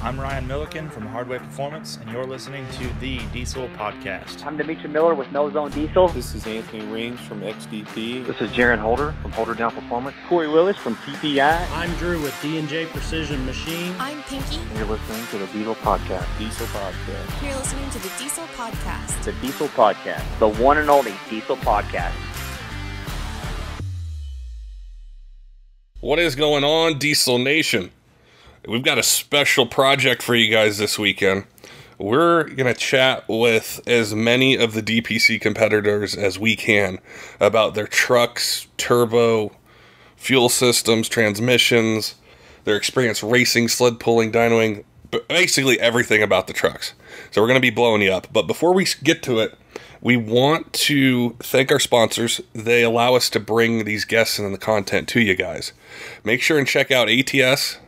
I'm Ryan Milliken from Hardway Performance, and you're listening to the Diesel Podcast. I'm Dimitri Miller with No Zone Diesel. This is Anthony Raines from XDP. This is Jaron Holder from Holderdown Performance. Corey Willis from PPEI. I'm Drew with D&J Precision Machine. I'm Pinky. And you're listening to the Diesel Podcast. Diesel Podcast. You're listening to the Diesel Podcast. The Diesel Podcast. The one and only Diesel Podcast. What is going on, Diesel Nation? We've got a special project for you guys this weekend. We're going to chat with as many of the DPC competitors as we can about their trucks, turbo, fuel systems, transmissions, their experience racing, sled pulling, dynoing, basically everything about the trucks. So we're going to be blowing you up. But before we get to it, we want to thank our sponsors. They allow us to bring these guests and the content to you guys. Make sure and check out ATS,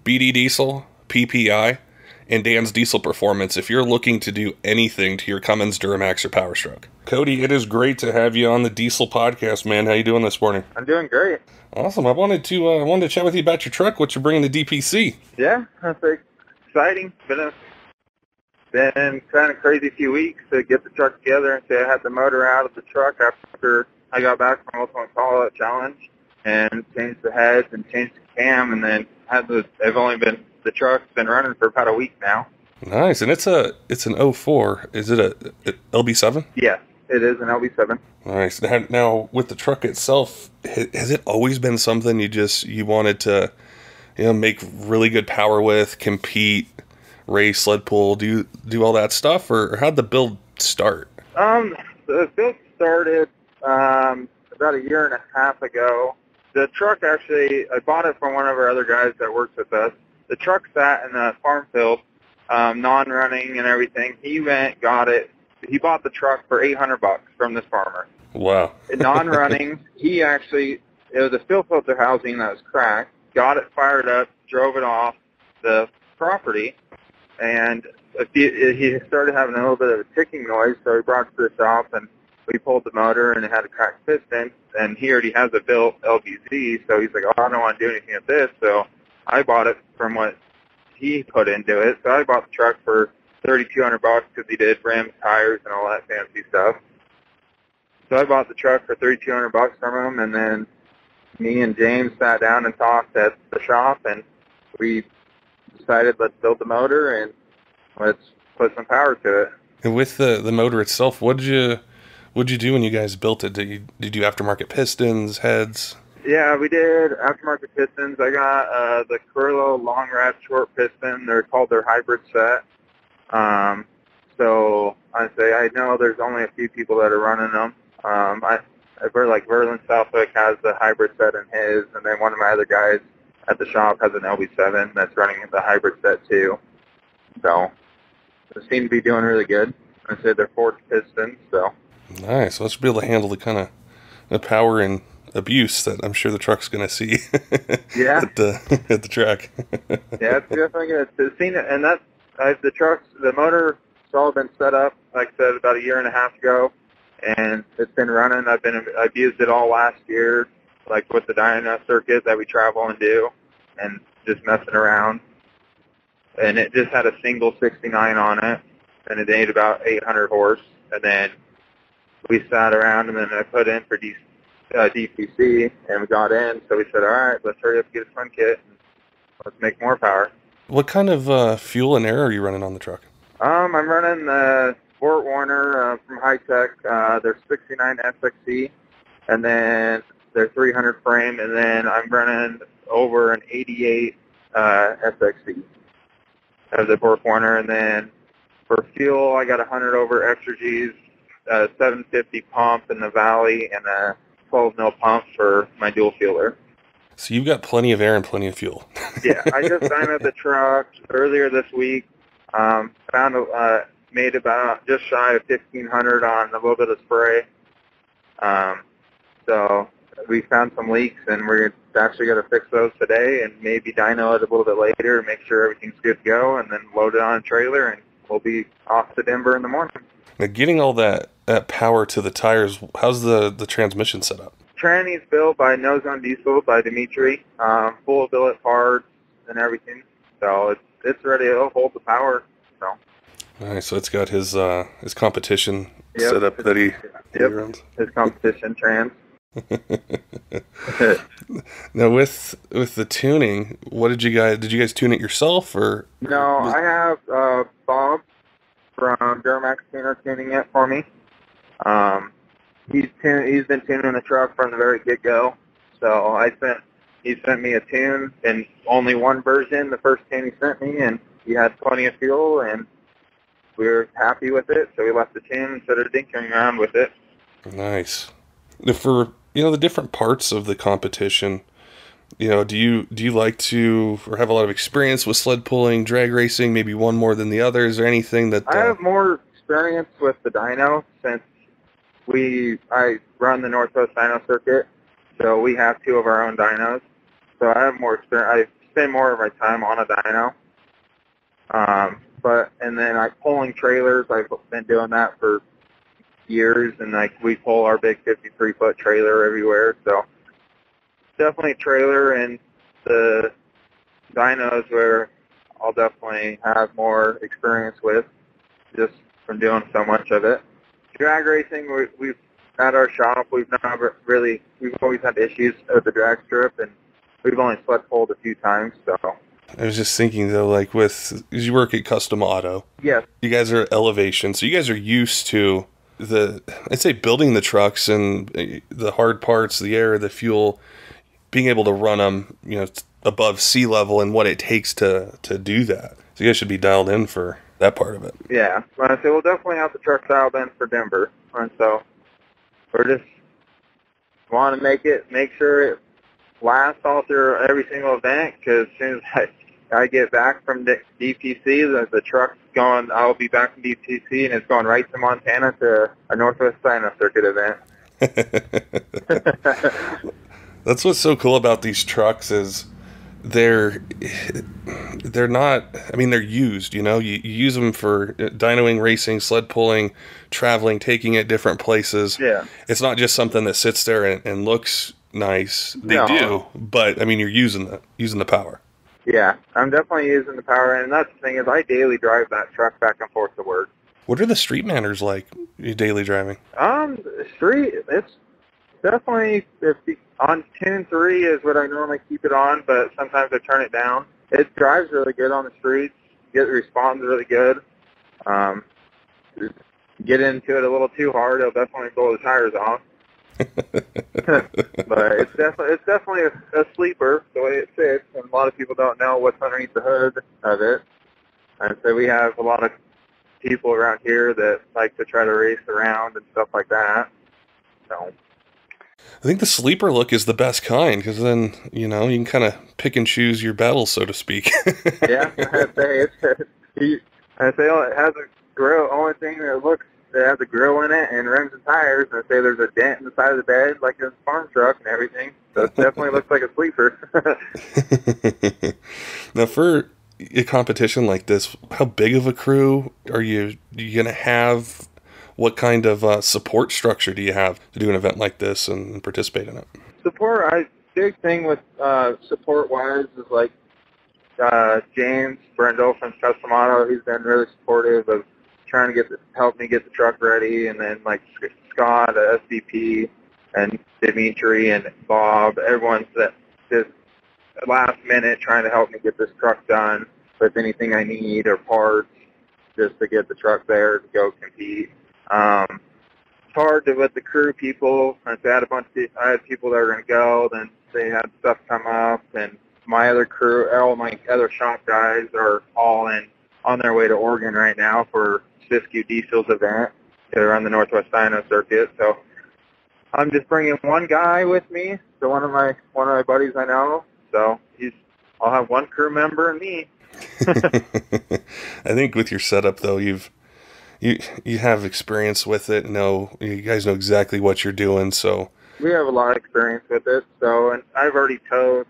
BD Diesel, PPEI, and Dan's Diesel Performance if you're looking to do anything to your Cummins, Duramax, or Power Stroke. Cody, it is great to have you on the Diesel Podcast, man. How you doing this morning? I'm doing great. Awesome. I wanted to chat with you about your truck, what you're bringing to DPC. Yeah, that's exciting. Been kind of crazy few weeks to get the truck together and say I had the motor out of the truck after I got back from Ultimate Call-Out Challenge and changed the heads and changed the cam, and then the truck's been running for about a week now. Nice. And it's an 04. Is it a LB7? Yes, it is an LB7. Nice. Now with the truck itself, has it always been something you wanted to, make really good power with, compete, race, sled pull, do all that stuff, or how'd the build start? The build started about a year and a half ago. The truck actually, I bought it from one of our other guys that works with us. The truck sat in the farm field, non-running and everything. He got it. He bought the truck for $800 from this farmer. Wow. Non-running. It was a fuel filter housing that was cracked. Got it fired up, drove it off the property, and he started having a little bit of a ticking noise, so he brought it to the shop, and we pulled the motor, and it had a cracked piston, and he already has a built LBZ, so he's like, oh, I don't want to do anything with this, so I bought it from what he put into it. So I bought the truck for $3,200 because he did rims, tires, and all that fancy stuff. So I bought the truck for $3,200 from him, and then me and James sat down and talked at the shop, and we decided let's build the motor and let's put some power to it. And with the motor itself, what'd you do when you guys built it? Did you do aftermarket pistons, heads? Yeah, we did aftermarket pistons. I got the Curlo long rad short piston. They're called their hybrid set. So I know there's only a few people that are running them. Verlin Southwick has the hybrid set in his, and then one of my other guys at the shop has an LB7 that's running the hybrid set too. So they seem to be doing really good. I said they're forged pistons, so. Nice. Let's be able to handle the kind of the power and abuse that I'm sure the truck's going to see. Yeah. at the track. Yeah, it's definitely good. To see it, and the motor, it's all been set up, like I said, about a year and a half ago, and it's been running. I've used it all last year, like with the dyno circuit that we travel and do, and just messing around. And it just had a single 69 on it, and it made about 800 horse, and then we sat around, and then I put in for DPC, and we got in, so we said, all right, let's hurry up and get a twin kit, and let's make more power. What kind of fuel and air are you running on the truck? I'm running the Fort Warner from High Tech, their 69 SXC, and then their 300 frame, and then I'm running over an 88 SXC of the Fort Warner, and then for fuel, I got 100 over extra G's, 750 pump in the Valley, and a 12 mil pump for my dual fueler. So you've got plenty of air and plenty of fuel. Yeah, I just dynoed the truck earlier this week. Made about just shy of 1,500 on a little bit of spray. So we found some leaks, and we're actually going to fix those today and maybe dyno it a little bit later and make sure everything's good to go, and then load it on a trailer, and we'll be off to Denver in the morning. Now, getting all that power to the tires, how's the transmission set up? Tranny's built by No Zone Diesel by Dimitri, full of billet parts and everything. So it's ready. It'll hold the power. So. Nice. So it's got his competition Yep. set up that he runs. His competition trans. Now with the tuning, what did you guys tune it yourself or? No, I have Bob from Duramax Tuner tuning it for me. He's been tuning the truck from the very get-go. So he sent me a tune in only one version, the first tune he sent me, and he had plenty of fuel, and we were happy with it. So we left the tune instead of tinkering around with it. Nice. For the different parts of the competition, do you like to or have a lot of experience with sled pulling, drag racing? Maybe one more than the other. Is there anything that I have more experience with the dyno since I run the Northwest Dyno circuit, so we have two of our own dynos. So I have more experience. I spend more of my time on a dyno. And then pulling trailers. I've been doing that for years, and we pull our big 53-foot trailer everywhere. So definitely trailer and the dynos where I'll definitely have more experience with, just from doing so much of it. Drag racing, we've at our shop, we've always had issues with the drag strip, and we've only sled pulled a few times. So I was just thinking though, like as you work at Custom Auto, yes, you guys are at elevation, so you guys are used to I'd say building the trucks and the hard parts, the air, the fuel, being able to run them, above sea level and what it takes to do that. So you guys should be dialed in for that part of it. Yeah, well, I say we'll definitely have the truck dialed in for Denver, and so we're just want to make sure it lasts all through every single event. Because as soon as I get back from the DPC, the truck's going. I'll be back from DPC, and it's going right to Montana to a Northwest Dyno Circuit event. That's what's so cool about these trucks is they're not. I mean, they're used. You use them for dynoing, racing, sled pulling, traveling, taking it different places. Yeah, it's not just something that sits there and looks nice. They do, but I mean, you're using the power. Yeah, I'm definitely using the power, and that's the thing is I daily drive that truck back and forth to work. What are the street manners like, daily driving? Street, it's definitely, on tune 3 is what I normally keep it on, but sometimes I turn it down. It drives really good on the streets. It responds really good. Get into it a little too hard, it'll definitely blow the tires off. But it's definitely a sleeper the way it sits, and a lot of people don't know what's underneath the hood of it. And so we have a lot of people around here that like to try to race around and stuff like that. So I think the sleeper look is the best kind, because then you can kind of pick and choose your battles, so to speak. Yeah, I'd say it has a grill. Only thing that has a grill in it and rims and tires. And I say there's a dent in the side of the bed like a farm truck and everything. So it definitely looks like a sleeper. Now, for a competition like this, how big of a crew are you going to have? What kind of support structure do you have to do an event like this and participate in it? Support, big thing with support-wise is like James Brendel from Custom Auto. He's been really supportive of trying to help me get the truck ready, and then like Scott, SVP, and Dimitri and Bob, everyone's that just last minute trying to help me get this truck done with anything I need or parts just to get the truck there to go compete. It's hard with the crew people. I had people that were going to go, then they had stuff come up, and my other crew, all my other shop guys are all on their way to Oregon right now for Siskiyou Diesel's event to run the Northwest Dyno Circuit. So I'm just bringing one guy with me, so one of my buddies I know. So I'll have one crew member and me. I think with your setup though, you have experience with it. You guys know exactly what you're doing. So we have a lot of experience with it. So, and I've already towed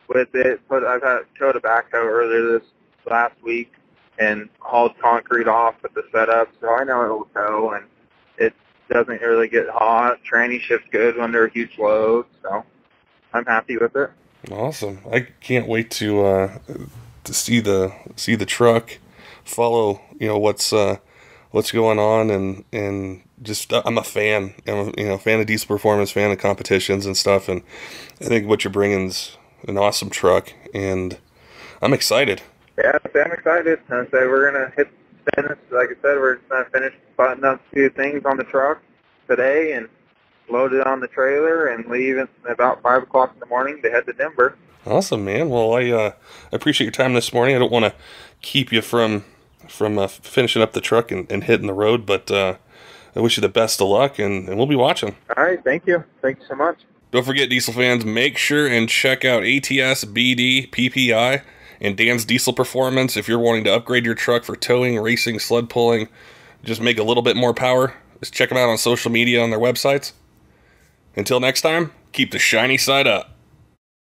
with it, but I've towed a backhoe earlier this last week and hauled concrete off with the setup, so I know it'll tow, and it doesn't really get hot. Tranny shifts good when they're huge loads, so I'm happy with it. Awesome. I can't wait to see the truck, follow what's going on, and just I'm a fan. I'm a fan of Diesel Performance, fan of competitions and stuff, and I think what you're bringing's an awesome truck, and I'm excited. Yeah, I'm excited. I say we're gonna hit finish. Like I said, we're just gonna finish buttoning up a few things on the truck today and load it on the trailer and leave at about 5 o'clock in the morning to head to Denver. Awesome, man. Well, I appreciate your time this morning. I don't want to keep you from finishing up the truck and hitting the road, but I wish you the best of luck, and we'll be watching. All right, thank you. Thank you so much. Don't forget, Diesel fans, make sure and check out ATS, BD, PPEI, and Dan's Diesel Performance if you're wanting to upgrade your truck for towing, racing, sled pulling, just make a little bit more power. Just check them out on social media on their websites. Until next time, keep the shiny side up.